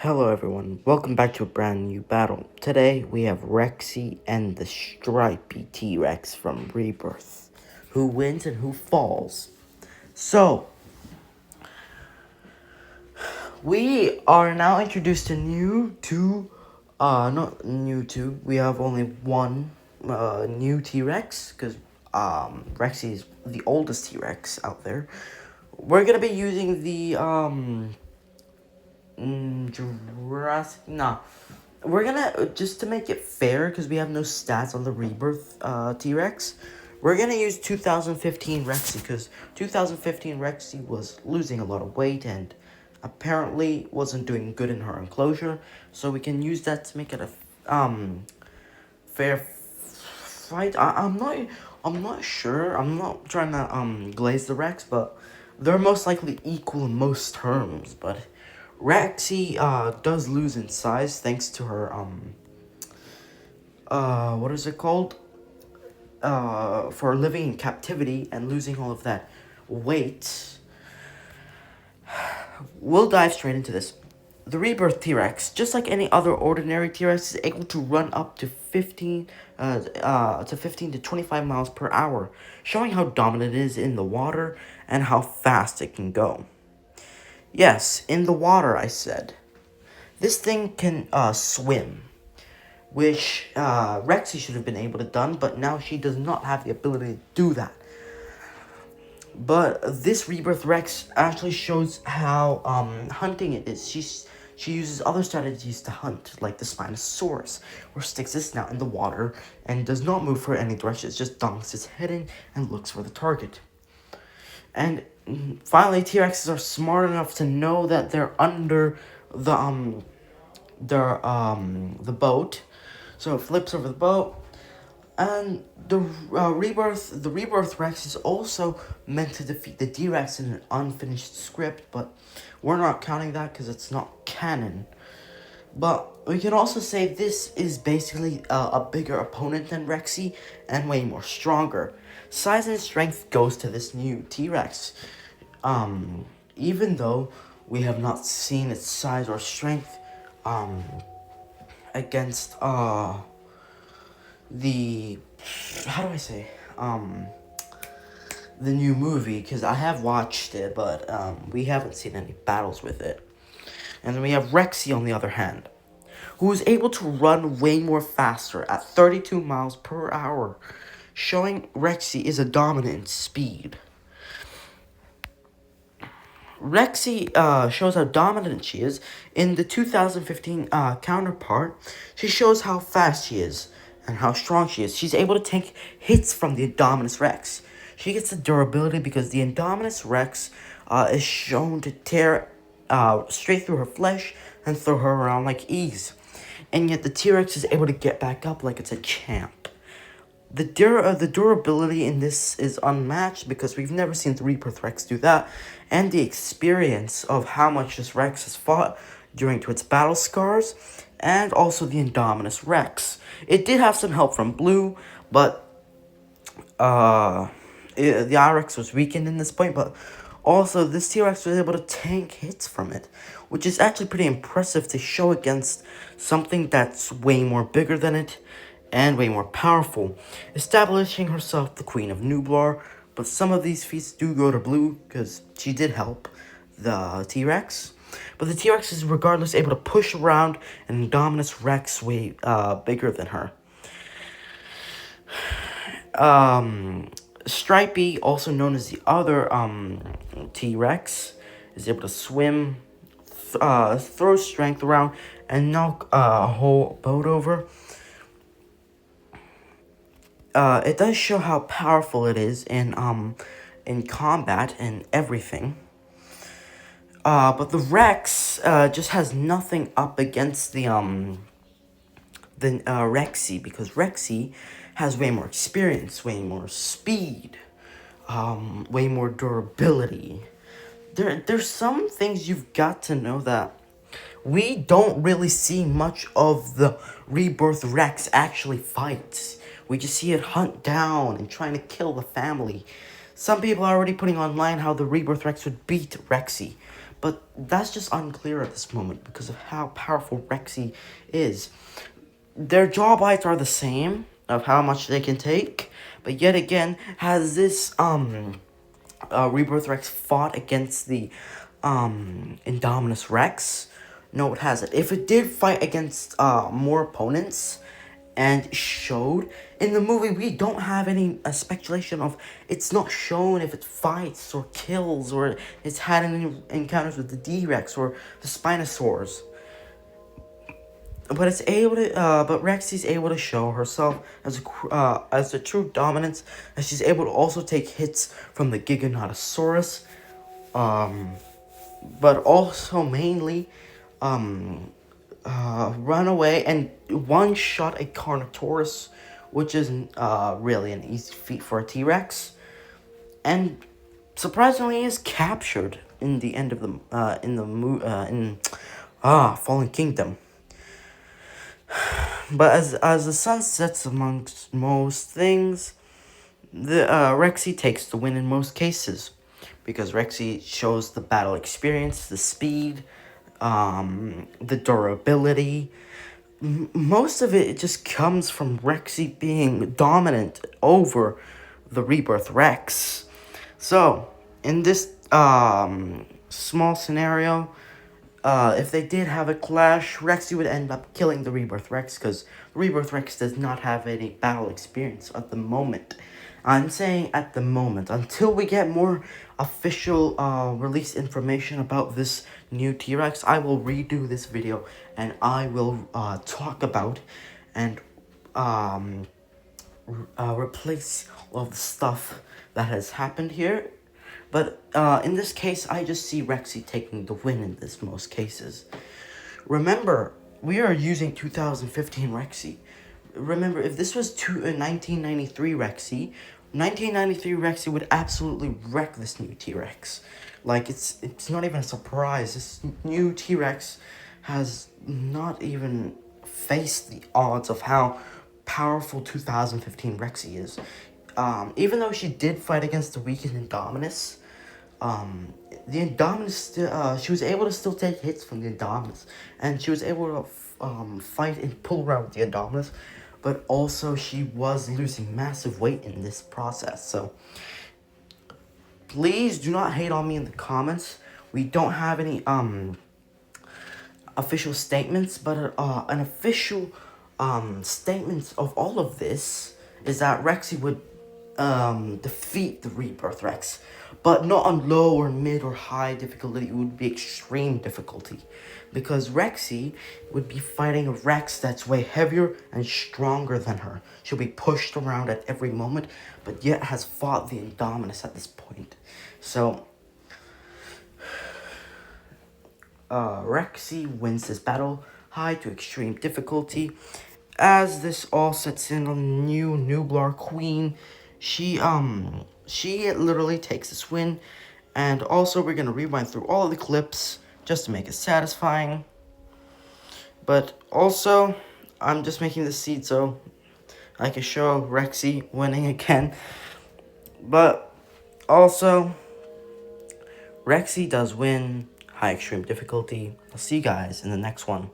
Hello everyone, welcome back to a brand new battle. Today we have Rexy and the stripy T-Rex from Rebirth. Who wins and who falls? So, we are now introduced to not new two, we have only one new T-Rex, because Rexy is the oldest T-Rex out there. We're gonna be using the, Jurassic. No, we're gonna just to make it fair because we have no stats on the Rebirth T Rex. We're gonna use 2015 Rexy because 2015 Rexy was losing a lot of weight and apparently wasn't doing good in her enclosure. So we can use that to make it a fair fight. I'm not sure. I'm not trying to glaze the Rex, but they're most likely equal in most terms. But Rexy does lose in size thanks to her what is it called? For living in captivity and losing all of that weight. We'll dive straight into this. The Rebirth T-Rex, just like any other ordinary T-Rex, is able to run up to 15 to 25 miles per hour, showing how dominant it is in the water and how fast it can go. Yes, in the water, I said. This thing can swim, which Rexy should have been able to done, but now she does not have the ability to do that. But this Rebirth Rex actually shows how hunting it is. She uses other strategies to hunt, like the Spinosaurus, where sticks its snout in the water and does not move for any direction. It just dunks its head in and looks for the target. And finally, T-Rexes are smart enough to know that they're under the boat, so it flips over the boat. And the Rebirth Rex is also meant to defeat the D-Rex in an unfinished script, but we're not counting that because it's not canon. But we can also say this is basically a bigger opponent than Rexy and way more stronger. Size and strength goes to this new T-Rex. Even though we have not seen its size or strength against the how do I say the new movie, because I have watched it, but we haven't seen any battles with it. And then we have Rexy on the other hand, who is able to run way more faster at 32 miles per hour, showing Rexy is a dominant in speed. Rexy shows how dominant she is. In the 2015 counterpart, she shows how fast she is and how strong she is. She's able to take hits from the Indominus Rex. She gets the durability because the Indominus Rex is shown to tear straight through her flesh and throw her around like ease. And yet the T-Rex is able to get back up like it's a champ. The durability in this is unmatched because we've never seen the Rebirth Rex do that, and the experience of how much this Rex has fought during to its battle scars, and also the Indominus Rex. It did have some help from Blue, but the I-Rex was weakened in this point, but also this T-Rex was able to tank hits from it, which is actually pretty impressive to show against something that's way more bigger than it and way more powerful, establishing herself the Queen of Nublar. But some of these feats do go to Blue because she did help the T-Rex. But the T-Rex is regardless able to push around an Indominus Rex way bigger than her. Stripey, also known as the other T-Rex, is able to swim, throw strength around, and knock a whole boat over. It does show how powerful it is in combat and everything. But the Rex just has nothing up against the Rexy, because Rexy has way more experience, way more speed, way more durability. There's some things you've got to know that we don't really see much of the Rebirth Rex actually fight. We just see it hunt down and trying to kill the family. Some people are already putting online how the Rebirth Rex would beat Rexy, but that's just unclear at this moment because of how powerful Rexy is. Their jaw bites are the same of how much they can take, but yet again, has this Rebirth Rex fought against the Indominus Rex? No, it hasn't. If it did fight against more opponents and showed in the movie, we don't have any speculation of, it's not shown if it fights or kills or it's had any encounters with the D-Rex or the Spinosaurs. But it's able to, but Rexy's able to show herself as a true dominance, and she's able to also take hits from the Giganotosaurus, but also mainly, run away and one-shot a Carnotaurus, which is really an easy feat for a T-Rex, and surprisingly is captured in the end of the Fallen Kingdom. But as the sun sets amongst most things, the Rexy takes the win in most cases, because Rexy shows the battle experience, the speed, the durability. Most of it just comes from Rexy being dominant over the Rebirth Rex. So in this small scenario, if they did have a clash, Rexy would end up killing the Rebirth Rex, because the Rebirth Rex does not have any battle experience at the moment. I'm saying at the moment, until we get more official release information about this new T-Rex, I will redo this video and I will talk about and replace all the stuff that has happened here. But in this case, I just see Rexy taking the win in this most cases. Remember, we are using 2015 Rexy. Remember, if this was 1993 Rexy, 1993 Rexy would absolutely wreck this new T-Rex. Like, it's not even a surprise. This new T-Rex has not even faced the odds of how powerful 2015 Rexy is. Even though she did fight against the weakened Indominus, the Indominus, she was able to still take hits from the Indominus, and she was able to fight and pull around with the Indominus, but also she was losing massive weight in this process. So please do not hate on me in the comments. We don't have any official statements, but an official statement of all of this is that Rexy would defeat the Rebirth Rex, but not on low or mid or high difficulty. It would be extreme difficulty, because Rexy would be fighting a Rex that's way heavier and stronger than her. She'll be pushed around at every moment, but yet has fought the Indominus at this point. So Rexy wins this battle, high to extreme difficulty. As this all sets in on new Nublar Queen, she literally takes this win. And also, we're gonna rewind through all of the clips just to make it satisfying. But also, I'm just making this seed so I can show Rexy winning again. But also, Rexy does win high extreme difficulty. I'll see you guys in the next one.